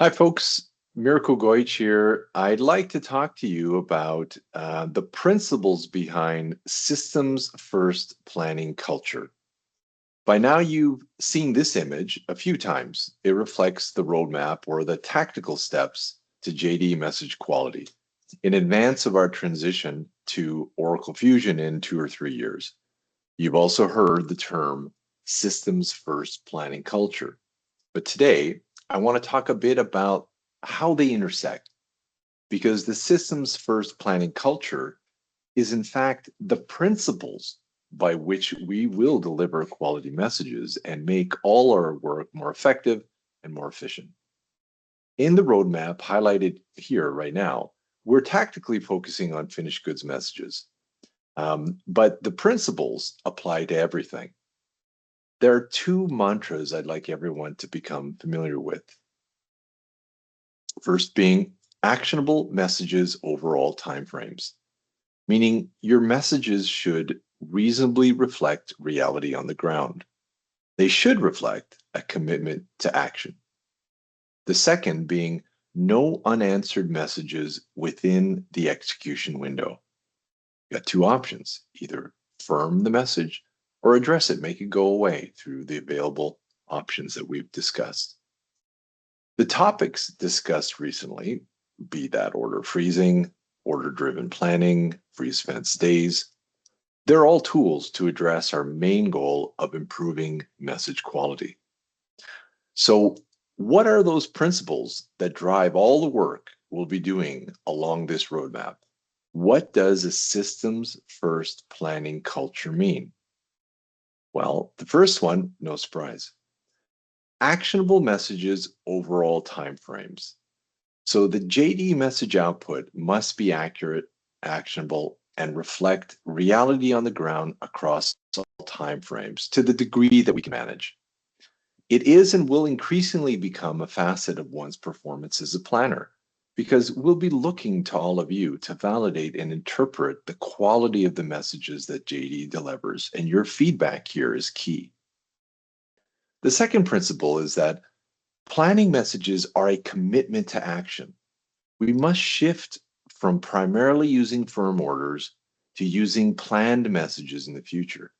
Hi, folks. Mirko Goich here. I'd like to talk to you about the principles behind systems first planning culture. By now, you've seen this image a few times. It reflects the roadmap or the tactical steps to JD message quality in advance of our transition to Oracle Fusion in 2 or 3 years. You've also heard the term systems first planning culture. But today, I want to talk a bit about how they intersect, because the systems first planning culture is, in fact, the principles by which we will deliver quality messages and make all our work more effective and more efficient. In the roadmap highlighted here right now, we're tactically focusing on finished goods messages, but the principles apply to everything. There are two mantras I'd like everyone to become familiar with. First being actionable messages over all timeframes, meaning your messages should reasonably reflect reality on the ground. They should reflect a commitment to action. The second being no unanswered messages within the execution window. You got two options: either firm the message or address it, make it go away through the available options that we've discussed. The topics discussed recently, be that order freezing, order-driven planning, freeze-fence stays, they're all tools to address our main goal of improving message quality. So, what are those principles that drive all the work we'll be doing along this roadmap? What does a systems first planning culture mean? Well, the first one, no surprise. Actionable messages over all timeframes. So the JD message output must be accurate, actionable, and reflect reality on the ground across all timeframes to the degree that we can manage. It is and will increasingly become a facet of one's performance as a planner, because we'll be looking to all of you to validate and interpret the quality of the messages that JD delivers, and your feedback here is key. The second principle is that planning messages are a commitment to action. We must shift from primarily using firm orders to using planned messages in the future,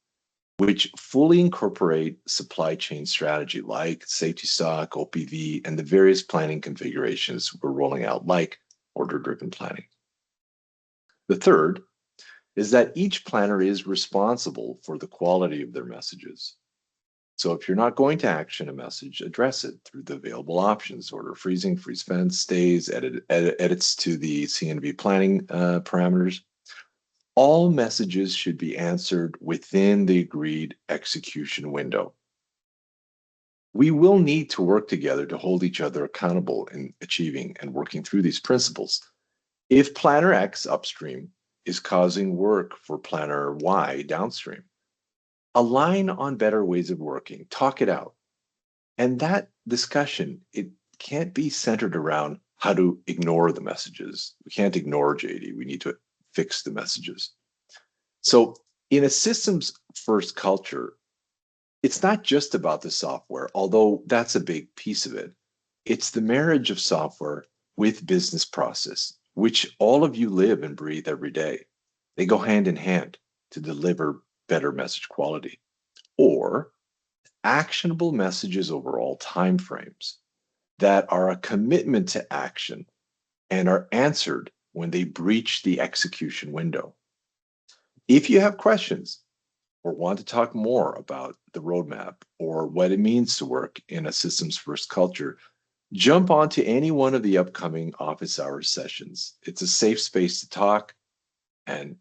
which fully incorporate supply chain strategy like safety stock, OPV, and the various planning configurations we're rolling out, like order-driven planning. The third is that each planner is responsible for the quality of their messages. So if you're not going to action a message, address it through the available options: order freezing, freeze fence, stays, edits to the CNV planning parameters. All messages should be answered within the agreed execution window. We will need to work together to hold each other accountable in achieving and working through these principles. If Planner X upstream is causing work for Planner Y downstream, align on better ways of working, talk it out. And that discussion, it can't be centered around how to ignore the messages. We can't ignore JD. We need to fix the messages. So in a systems first culture, it's not just about the software, although that's a big piece of it. It's the marriage of software with business process, which all of you live and breathe every day. They go hand in hand to deliver better message quality. Or actionable messages over all timeframes that are a commitment to action and are answered when they breach the execution window. If you have questions or want to talk more about the roadmap or what it means to work in a systems first culture, jump onto any one of the upcoming office hours sessions. It's a safe space to talk, and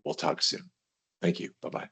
we'll talk soon. Thank you. Bye-bye.